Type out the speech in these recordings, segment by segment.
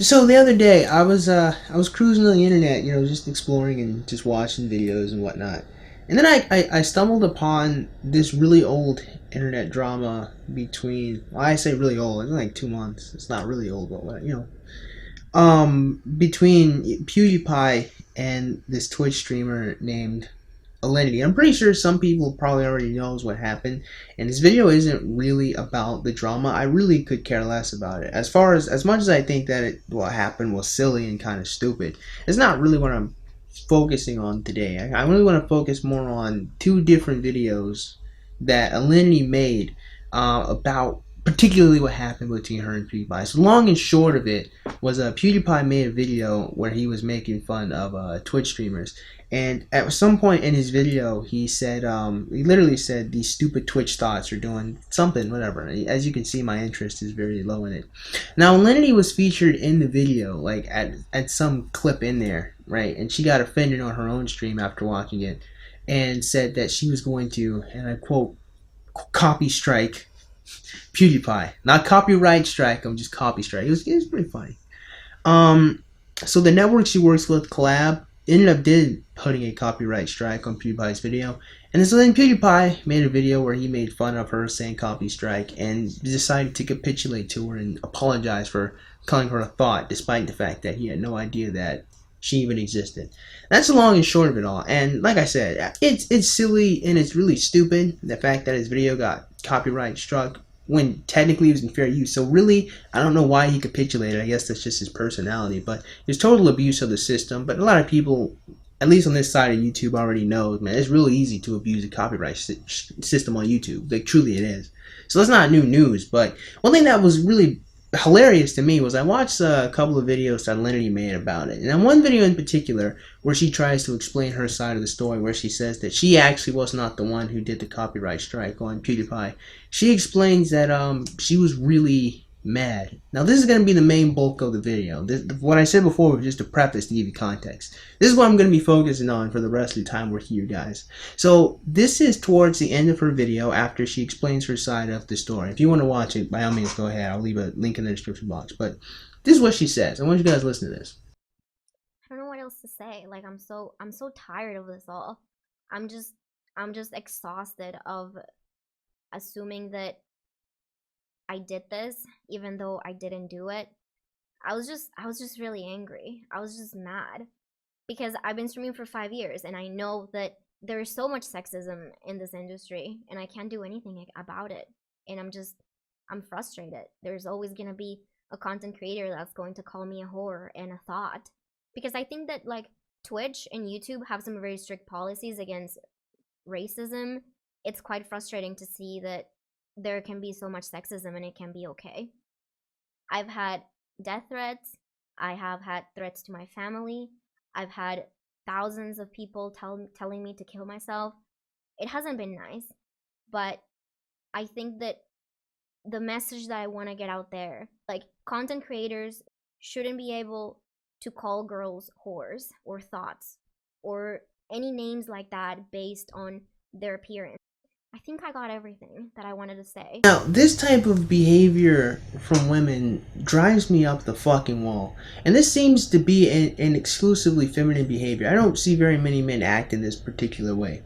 So the other day, I was cruising on the internet, just exploring and just watching videos and whatnot, and then I stumbled upon this really old internet drama between. Well, I say really old. It's like 2 months. It's not really old, but between PewDiePie and this Twitch streamer named Alinity. I'm pretty sure some people probably already knows what happened, and this video isn't really about the drama. I really could care less about it. As much as I think that what happened was silly and kind of stupid, it's not really what I'm focusing on today. I really want to focus more on two different videos that Alinity made about particularly what happened between her and PewDiePie. So long and short of it was PewDiePie made a video where he was making fun of Twitch streamers. And at some point in his video, he said, he literally said, these stupid Twitch thoughts are doing something, whatever. As you can see, my interest is very low in it. Now, Alinity was featured in the video, like at some clip in there, right? And she got offended on her own stream after watching it and said that she was going to, and I quote, copy strike PewDiePie. Not copyright strike, I'm just copy strike. It was pretty funny. So the network she works with, Collab, ended up putting a copyright strike on PewDiePie's video, and so then PewDiePie made a video where he made fun of her saying copy strike and decided to capitulate to her and apologize for calling her a thought, despite the fact that he had no idea that she even existed. That's the long and short of it all. And like I said, it's silly and it's really stupid, the fact that his video got copyright struck when technically it was in fair use. So really, I don't know why he capitulated. I guess that's just his personality, but it's total abuse of the system. But a lot of people, at least on this side of YouTube, already know, man, it's really easy to abuse a copyright system on YouTube. Like, truly it is. So that's not new news. But one thing that was really hilarious to me was I watched a couple of videos that Alinity made about it, and in one video in particular where she tries to explain her side of the story, where she says that she actually was not the one who did the copyright strike on PewDiePie. She explains that she was really mad. Now this is going to be the main bulk of the video. What I said before was just a preface to give you context. This is what I'm going to be focusing on for the rest of the time we're here, guys. So this is towards the end of her video after she explains her side of the story. If you want to watch it, by all means go ahead. I'll leave a link in the description box. But this is what she says. I want you guys to listen to this. I don't know what else to say. Like, I'm so tired of this all. I'm just exhausted of assuming that I did this even though I didn't do it. I was just really angry. I was just mad because I've been streaming for 5 years and I know that there is so much sexism in this industry and I can't do anything about it. And I'm frustrated. There's always gonna be a content creator that's going to call me a whore and a thought, because I think that, like, Twitch and YouTube have some very strict policies against racism. It's quite frustrating to see that there can be so much sexism and it can be okay. I've had death threats. I have had threats to my family. I've had thousands of people telling me to kill myself. It hasn't been nice, but I think that the message that I want to get out there, like, content creators shouldn't be able to call girls whores or thoughts or any names like that based on their appearance. I think I got everything that I wanted to say. Now, this type of behavior from women drives me up the fucking wall. And this seems to be an exclusively feminine behavior. I don't see very many men act in this particular way.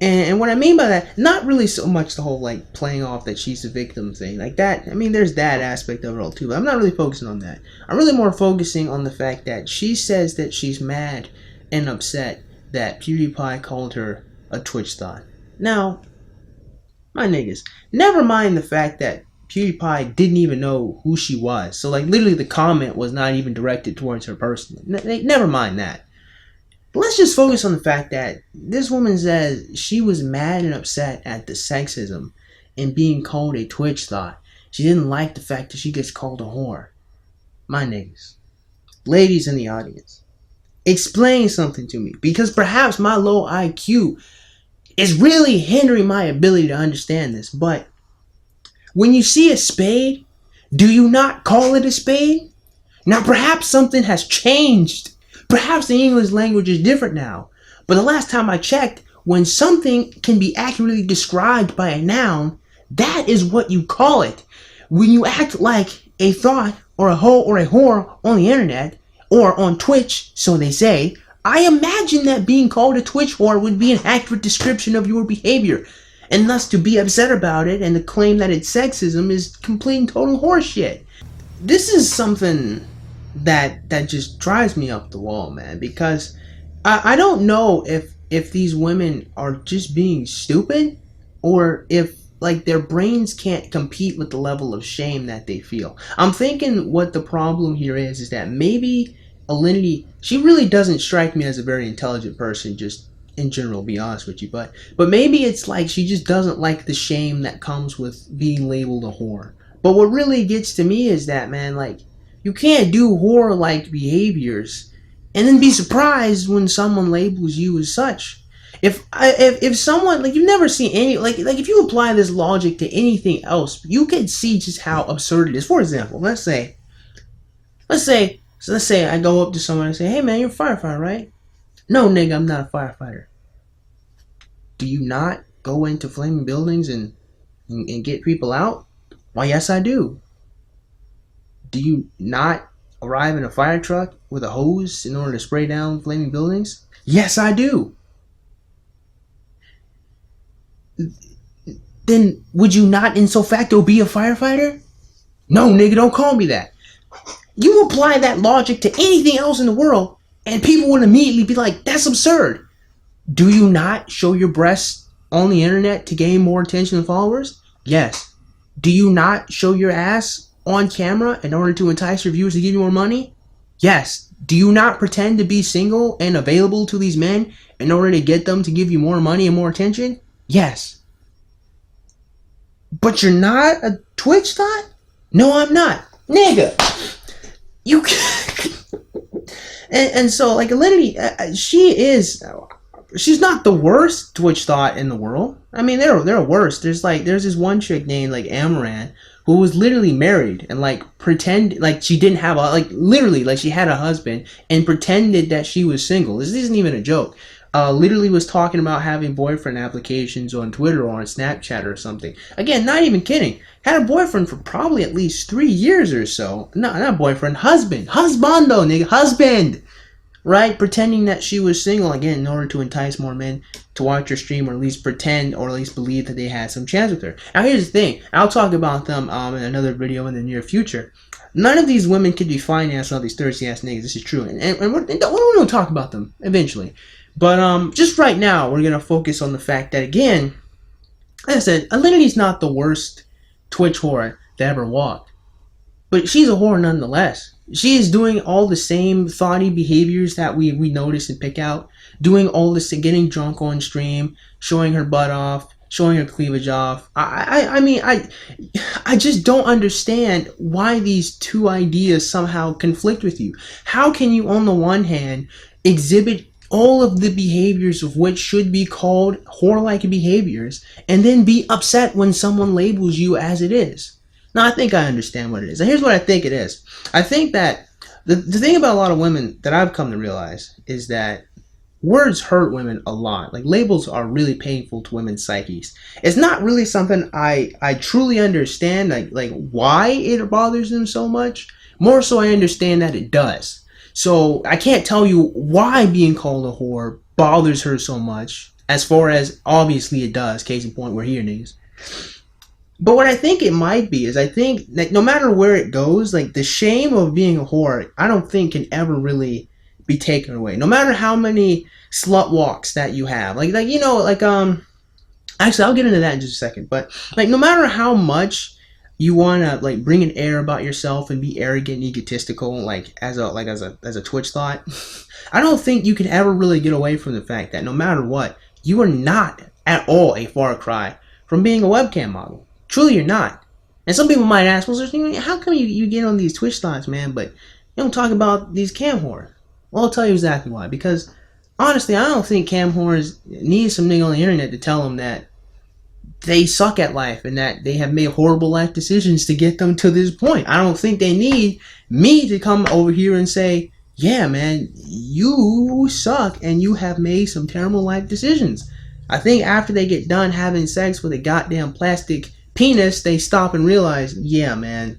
And what I mean by that, not really so much the whole, like, playing off that she's a victim thing. Like that, I mean, there's that aspect of it all too. But I'm not really focusing on that. I'm really more focusing on the fact that she says that she's mad and upset that PewDiePie called her a Twitch thought. Now, my niggas, never mind the fact that PewDiePie didn't even know who she was. So, like, literally the comment was not even directed towards her personally. Never mind that. But let's just focus on the fact that this woman says she was mad and upset at the sexism and being called a Twitch thought. She didn't like the fact that she gets called a whore. My niggas, ladies in the audience, explain something to me, because perhaps my low IQ is really hindering my ability to understand this. But when you see a spade, do you not call it a spade? Now, perhaps something has changed. Perhaps the English language is different now. But the last time I checked, when something can be accurately described by a noun, that is what you call it. When you act like a thought or a hoe or a whore on the internet, or on Twitch, so they say, I imagine that being called a Twitch whore would be an accurate description of your behavior, and thus to be upset about it and to claim that it's sexism is complete and total horseshit. This is something that just drives me up the wall, man, because I don't know if these women are just being stupid, or if like their brains can't compete with the level of shame that they feel. I'm thinking what the problem here is that maybe Alinity, she really doesn't strike me as a very intelligent person, just in general, be honest with you, but maybe it's like she just doesn't like the shame that comes with being labeled a whore. But what really gets to me is that, man, like, you can't do whore-like behaviors and then be surprised when someone labels you as such. If someone, like, you've never seen any, like if you apply this logic to anything else, you can see just how absurd it is. For example, let's say I go up to someone and say, hey man, you're a firefighter, right? No, nigga, I'm not a firefighter. Do you not go into flaming buildings and get people out? Why, yes, I do. Do you not arrive in a fire truck with a hose in order to spray down flaming buildings? Yes, I do. Then would you not in so facto be a firefighter? No, nigga, don't call me that. You apply that logic to anything else in the world, and people would immediately be like, that's absurd. Do you not show your breasts on the internet to gain more attention and followers? Yes. Do you not show your ass on camera in order to entice your viewers to give you more money? Yes. Do you not pretend to be single and available to these men in order to get them to give you more money and more attention? Yes. But you're not a Twitch Thot? No, I'm not. Nigga. You and so, like, Alinity, she's not the worst Twitch Thot in the world. I mean, there are worse. There's this one chick named, like, Amaran, who was literally married and, like, pretend like she didn't have literally, like, she had a husband and pretended that she was single. This isn't even a joke. Literally was talking about having boyfriend applications on Twitter or on Snapchat or something. Again, not even kidding. Had a boyfriend for probably at least 3 years or so. No, not boyfriend, husband. Husbando, nigga. Husband. Right? Pretending that she was single, again, in order to entice more men to watch her stream, or at least pretend, or at least believe that they had some chance with her. Now, here's the thing. I'll talk about them in another video in the near future. None of these women could be financed by these thirsty-ass niggas. This is true. And we're going to talk about them eventually. But just right now, we're going to focus on the fact that, again, like I said, Alinity's not the worst Twitch whore that ever walked. But she's a whore nonetheless. She is doing all the same thoughty behaviors that we notice and pick out. Doing all this, getting drunk on stream, showing her butt off, showing her cleavage off. I mean, I just don't understand why these two ideas somehow conflict with you. How can you, on the one hand, exhibit all of the behaviors of which should be called whore-like behaviors, and then be upset when someone labels you as it is? Now, I think I understand what it is. And here's what I think it is. I think that the thing about a lot of women that I've come to realize is that words hurt women a lot. Like, labels are really painful to women's psyches. It's not really something I truly understand, like why it bothers them so much. More so, I understand that it does. So I can't tell you why being called a whore bothers her so much, as far as obviously it does. Case in point, we're here, niggas. But what I think it might be is, I think that no matter where it goes, like, the shame of being a whore, I don't think can ever really be taken away. No matter how many slut walks that you have. Actually, I'll get into that in just a second. But, like, no matter how much you want to, like, bring an air about yourself and be arrogant and egotistical, like, as a Twitch Thot, I don't think you can ever really get away from the fact that no matter what, you are not at all a far cry from being a webcam model. Truly, you're not. And some people might ask, well, how come you get on these Twitch Thots, man, but you don't talk about these cam whores? Well, I'll tell you exactly why. Because, honestly, I don't think cam whores need some nigga on the internet to tell them that they suck at life and that they have made horrible life decisions to get them to this point. I don't think they need me to come over here and say, yeah, man, you suck and you have made some terrible life decisions. I think after they get done having sex with a goddamn plastic penis, they stop and realize, yeah, man,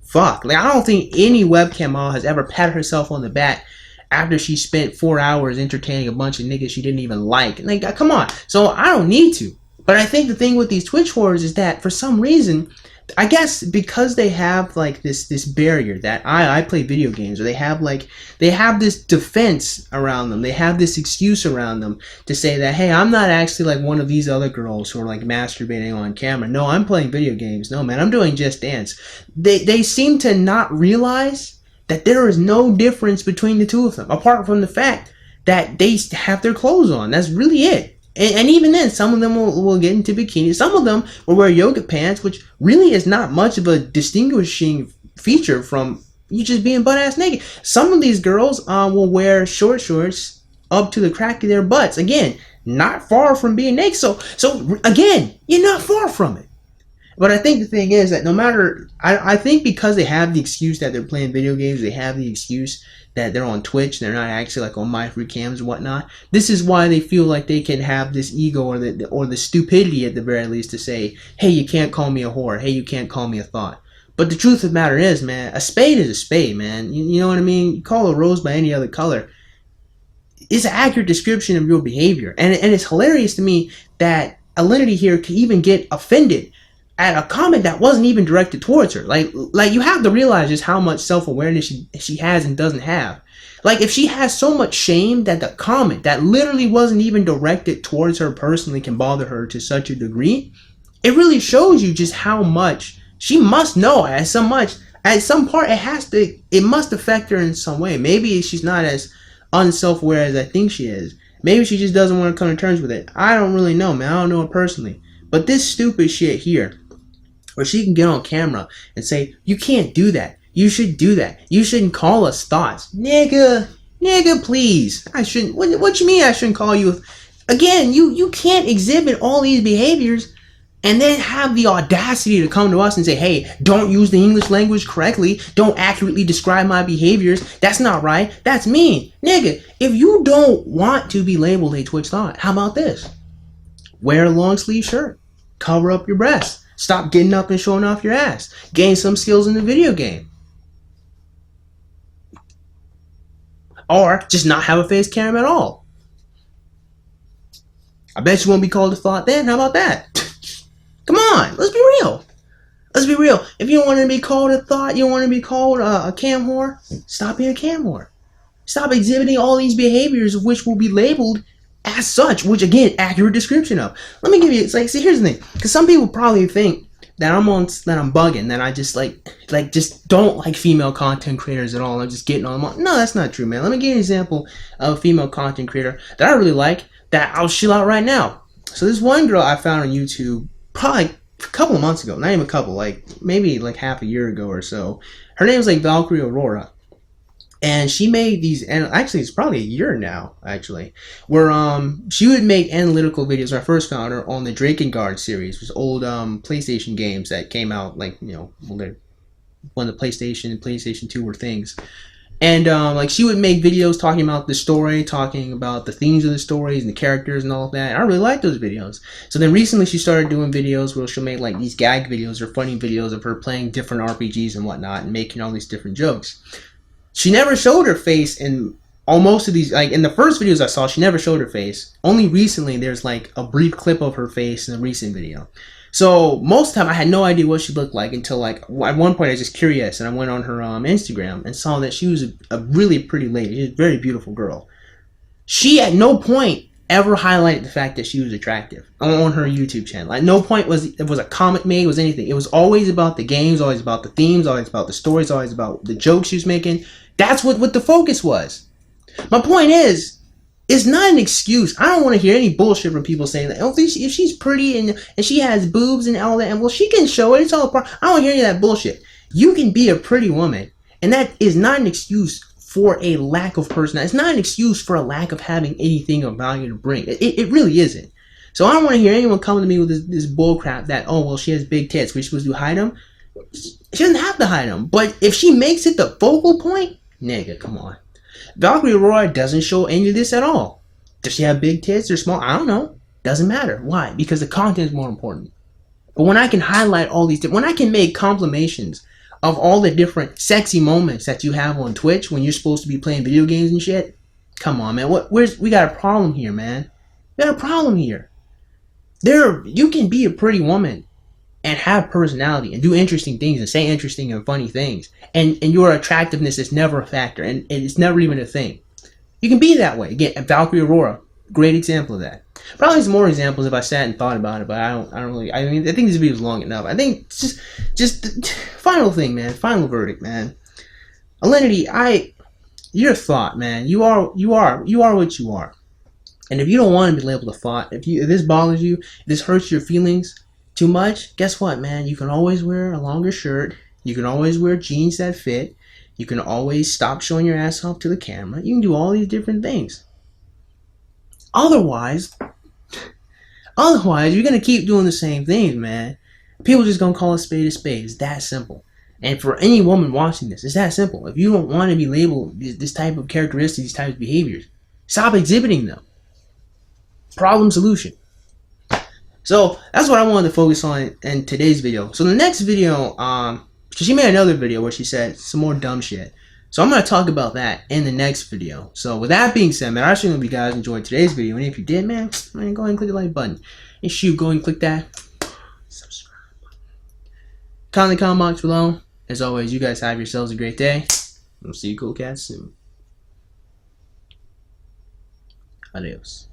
fuck. Like, I don't think any webcam model has ever patted herself on the back after she spent 4 hours entertaining a bunch of niggas she didn't even like. Like, come on. So I don't need to. But I think the thing with these Twitch whores is that for some reason, I guess because they have like this barrier that I play video games, or they have this defense around them. They have this excuse around them to say that, hey, I'm not actually like one of these other girls who are like masturbating on camera. No, I'm playing video games. No, man, I'm doing Just Dance. They seem to not realize that there is no difference between the two of them, apart from the fact that they have their clothes on. That's really it. And even then, some of them will get into bikinis. Some of them will wear yoga pants, which really is not much of a distinguishing feature from you just being butt-ass naked. Some of these girls will wear short shorts up to the crack of their butts. Again, not far from being naked. So again, you're not far from it. But I think the thing is that no matter, I think because they have the excuse that they're playing video games, they have the excuse that they're on Twitch, they're not actually like on my free cams and whatnot. This is why they feel like they can have this ego or the stupidity at the very least to say, hey, you can't call me a whore. Hey, you can't call me a thought. But the truth of the matter is, man, a spade is a spade, man. You know what I mean? You call a rose by any other color. It's an accurate description of your behavior. And it's hilarious to me that Alinity here can even get offended at a comment that wasn't even directed towards her. Like you have to realize just how much self-awareness she has and doesn't have. Like, if she has so much shame that the comment that literally wasn't even directed towards her personally can bother her to such a degree, it really shows you just how much she must know. At some part it must affect her in some way. Maybe she's not as unself-aware as I think she is. Maybe she just doesn't want to come to terms with it. I don't really know, man. I don't know her personally. But this stupid shit here, where she can get on camera and say, you can't do that. You should do that. You shouldn't call us thoughts. Nigga, please. I shouldn't. What you mean I shouldn't call you? Again, you can't exhibit all these behaviors and then have the audacity to come to us and say, hey, don't use the English language correctly. Don't accurately describe my behaviors. That's not right. That's mean. Nigga, if you don't want to be labeled a Twitch thought, how about this? Wear a long sleeve shirt. Cover up your breasts. Stop getting up and showing off your ass. Gain some skills in the video game. Or just not have a face cam at all. I bet you won't be called a thought then. How about that? Come on, let's be real. Let's be real. If you don't want to be called a thought, you don't want to be called a cam whore, stop being a cam whore. Stop exhibiting all these behaviors of which will be labeled as such, which again, accurate description of. Let me give you, it's like, see, here's the thing, because some people probably think that I'm bugging, that I just just don't like female content creators at all. I'm just getting on them. No, that's not true, man. Let me give you an example of a female content creator that I really like, that I'll chill out right now. So this one girl I found on YouTube probably a couple of months ago, not even a couple, like maybe like half a year ago or so. Her name is like Valkyrie Aurora. And she made these, and actually it's probably a year now, actually, where she would make analytical videos. I first found her on the Drakengard series, which was old PlayStation games that came out, like, you know, when the PlayStation and PlayStation 2 were things. And like, she would make videos talking about the story, talking about the themes of the stories and the characters and all of that. And I really liked those videos. So then recently she started doing videos where she'll make like these gag videos or funny videos of her playing different RPGs and whatnot and making all these different jokes. She never showed her face in most of these, like in the first videos I saw, she never showed her face. Only recently there's like a brief clip of her face in a recent video. So most of the time I had no idea what she looked like until like at one point I was just curious and I went on her Instagram and saw that she was a really pretty lady. She was a very beautiful girl. She at no point ever highlighted the fact that she was attractive on her YouTube channel. At no point was a comment made, was anything. It was always about the games, always about the themes, always about the stories, always about the jokes she was making. That's what the focus was. My point is, it's not an excuse. I don't want to hear any bullshit from people saying that, oh, if she's pretty and she has boobs and all that, and well, she can show it. It's all part. I don't hear any of that bullshit. You can be a pretty woman, and that is not an excuse for a lack of personality. It's not an excuse for a lack of having anything of value to bring. It really isn't. So I don't want to hear anyone coming to me with this bull crap that, oh, well, she has big tits. We're supposed to hide them. She doesn't have to hide them. But if she makes it the focal point, nigga, come on. Valkyrie Aurora doesn't show any of this at all. Does she have big tits or small? I don't know. Doesn't matter. Why? Because the content is more important. But when I can highlight all these, when I can make compilations of all the different sexy moments that you have on Twitch when you're supposed to be playing video games and shit. Come on, man. We got a problem here, man. We got a problem here. You can be a pretty woman and have personality and do interesting things and say interesting and funny things, and your attractiveness is never a factor, and it's never even a thing. You can be that way. Again, Valkyrie Aurora, great example of that. Probably some more examples if I sat and thought about it, but I don't really. I mean, I think this video is long enough. I think it's just final thing, man. Final verdict, man. Alinity, you're Thot, man. You are what you are. And if you don't want to be labeled a Thot, if this bothers you, if this hurts your feelings too much, guess what, man? You can always wear a longer shirt. You can always wear jeans that fit. You can always stop showing your ass off to the camera. You can do all these different things. Otherwise, you're going to keep doing the same things, man. People just going to call a spade a spade. It's that simple. And for any woman watching this, it's that simple. If you don't want to be labeled this type of characteristics, these types of behaviors, stop exhibiting them. Problem solution. So that's what I wanted to focus on in today's video. So the next video, because she made another video where she said some more dumb shit. So I'm going to talk about that in the next video. So with that being said, man, I actually hope you guys enjoyed today's video. And if you did, man, go ahead and click the like button. And shoot, go and click that subscribe button. Comment in the comment box below. As always, you guys have yourselves a great day. We'll see you cool cats soon. Adios.